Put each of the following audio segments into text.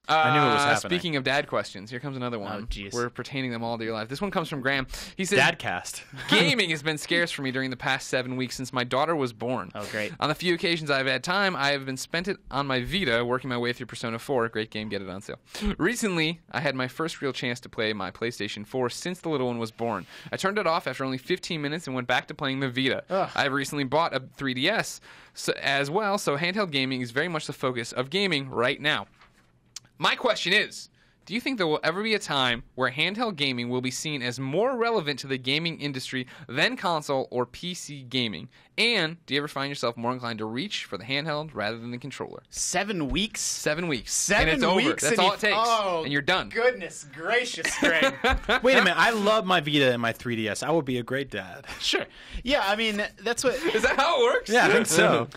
I knew it was happening. Speaking of dad questions, here comes another one. Oh, jeez. We're pertaining them all to your life. This one comes from Graham. He says, Dadcast. gaming has been scarce for me during the past 7 weeks since my daughter was born. Oh, great. On the few occasions I've had time, I have been spent it on my Vita, working my way through Persona 4. Great game, get it on sale. Recently, I had my first real chance to play my PlayStation 4 since the little one was born. I turned it off after only 15 minutes and went back to playing the Vita. Ugh. I've recently bought a 3DS as well, so handheld gaming is very much the focus of gaming right now. My question is, do you think there will ever be a time where handheld gaming will be seen as more relevant to the gaming industry than console or PC gaming? And do you ever find yourself more inclined to reach for the handheld rather than the controller? 7 weeks? 7 weeks. 7 and it's over. weeks? That's and all it takes. Oh, and you're done. Goodness gracious, Greg. Wait a minute. I love my Vita and my 3DS. I would be a great dad. Sure. Yeah, I mean, that's what... Is that how it works? Yeah, I think so.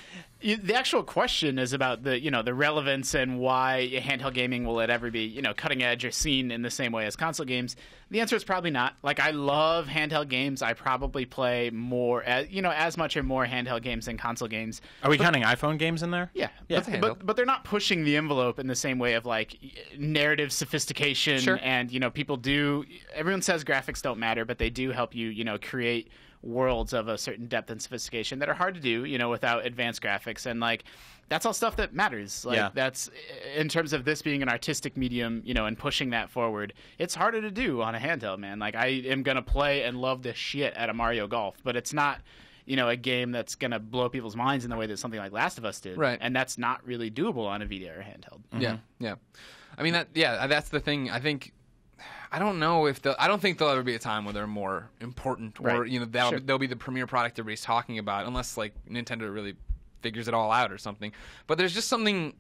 The actual question is about the relevance and why handheld gaming will it ever be cutting edge or seen in the same way as console games. The answer is probably not. Like, I love handheld games. I probably play more as much or more handheld games than console games. Are we counting iPhone games in there? Yeah, Yeah. but they're not pushing the envelope in the same way of like narrative sophistication. Sure. And people do. Everyone says graphics don't matter, but they do help you create worlds of a certain depth and sophistication that are hard to do without advanced graphics. And like that's all stuff that matters. Like Yeah. that's in terms of this being an artistic medium, and pushing that forward. It's harder to do on a handheld, man. Like I am gonna play and love the shit out of Mario Golf, but it's not a game that's going to blow people's minds in the way that something like Last of Us did. Right. And that's not really doable on a Vita or handheld. Yeah. I mean, that's the thing. I don't know if I don't think there'll ever be a time where they're more important or, Right. they'll be the premier product everybody's talking about, unless like Nintendo really figures it all out or something. But there's just something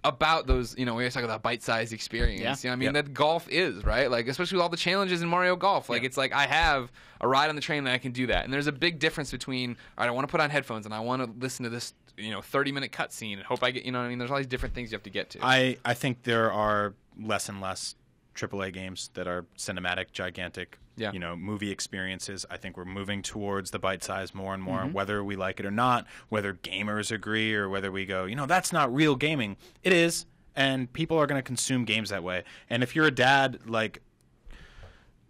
about those, we always talk about bite-sized experience. Yeah. That golf is, right? Like, especially with all the challenges in Mario Golf. Like, it's like I have a ride on the train that I can do that. And there's a big difference between, all right, I want to put on headphones and I want to listen to this, 30-minute cutscene and hope I get, there's all these different things you have to get to. I think there are less and less AAA games that are cinematic, gigantic, movie experiences. I think we're moving towards the bite size more and more, whether we like it or not, whether gamers agree or whether we go, that's not real gaming. It is, and people are going to consume games that way. And if you're a dad, like,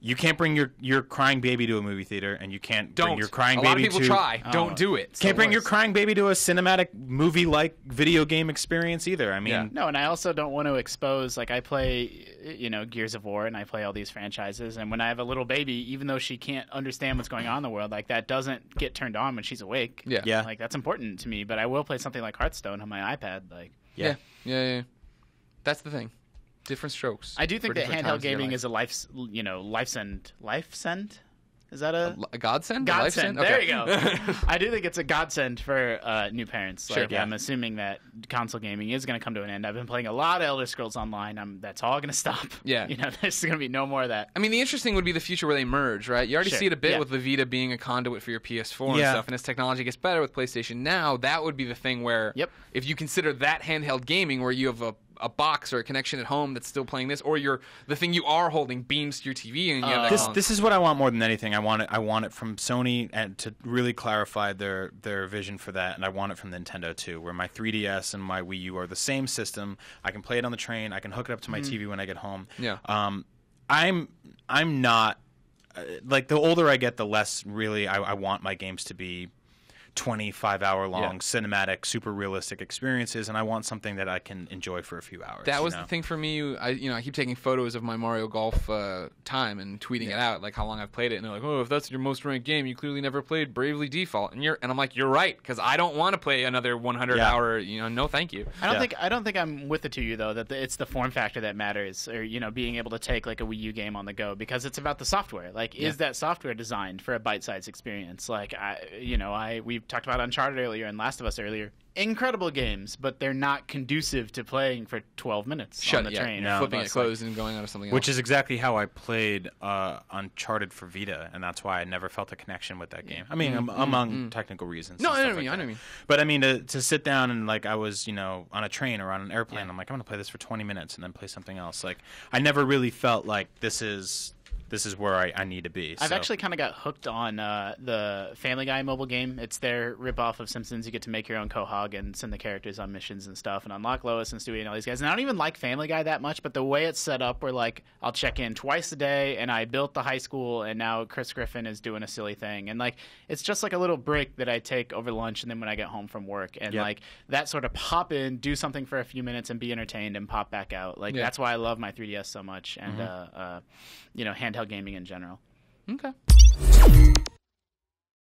you can't bring your crying baby to a movie theater, and you can't bring your crying baby to... A lot of people try. Don't do it. Can't bring your crying baby to a cinematic movie-like video game experience either. I mean... No, and I also don't want to expose... Like, I play, Gears of War, and I play all these franchises, and when I have a little baby, even though she can't understand what's going on in the world, like, that doesn't get turned on when she's awake. Yeah. Like, that's important to me, but I will play something like Hearthstone on my iPad. Like, Yeah. That's the thing. Different strokes. I do think that handheld gaming is a life send. Life send? Is that a godsend? Godsend. Okay. There you go. I do think it's a godsend for new parents. Sure. Like, I'm assuming that console gaming is going to come to an end. I've been playing a lot of Elder Scrolls Online. That's all going to stop. Yeah. There's going to be no more of that. I mean, the interesting would be the future where they merge, right? You already see it a bit with the Vita being a conduit for your PS4 and stuff. And as technology gets better with PlayStation Now, that would be the thing where if you consider that handheld gaming where you have a box or a connection at home that's still playing this, or the thing you are holding beams to your TV and you have that this is what I want more than anything. I want it from Sony, and to really clarify their vision for that, and I want it from Nintendo too, where my 3DS and my Wii U are the same system. I can play it on the train. I can hook it up to my TV when I get home. Yeah. I'm not like, the older I get, the less really I want my games to be 25-hour-long cinematic, super realistic experiences, and I want something that I can enjoy for a few hours. That was the thing for me. I keep taking photos of my Mario Golf time and tweeting it out, like how long I've played it, and they're like, "Oh, if that's your most ranked game, you clearly never played Bravely Default." And I'm like, "You're right," because I don't want to play another 100-hour. No, thank you. I don't think I'm with it to you though. That it's the form factor that matters, or being able to take like a Wii U game on the go, because it's about the software. Like, is that software designed for a bite-sized experience? Like, we talked about Uncharted earlier and Last of Us earlier. Incredible games, but they're not conducive to playing for 12 minutes on the train. Flipping it closed and going on to something else. Which is exactly how I played Uncharted for Vita, and that's why I never felt a connection with that game. I mean, among technical reasons. No, I know what you mean. But I mean, to sit down and, like, I was, on a train or on an airplane, I'm like, I'm going to play this for 20 minutes and then play something else. Like, I never really felt like this is this is where I need to be. I've actually kind of got hooked on the Family Guy mobile game. It's their ripoff of Simpsons. You get to make your own Quahog and send the characters on missions and stuff, and unlock Lois and Stewie and all these guys. And I don't even like Family Guy that much, but the way it's set up, where like I'll check in twice a day, and I built the high school, and now Chris Griffin is doing a silly thing, and like it's just like a little break that I take over lunch, and then when I get home from work, and like that sort of pop in, do something for a few minutes, and be entertained, and pop back out. Like that's why I love my 3DS so much, and you know, handheld gaming in general. Okay.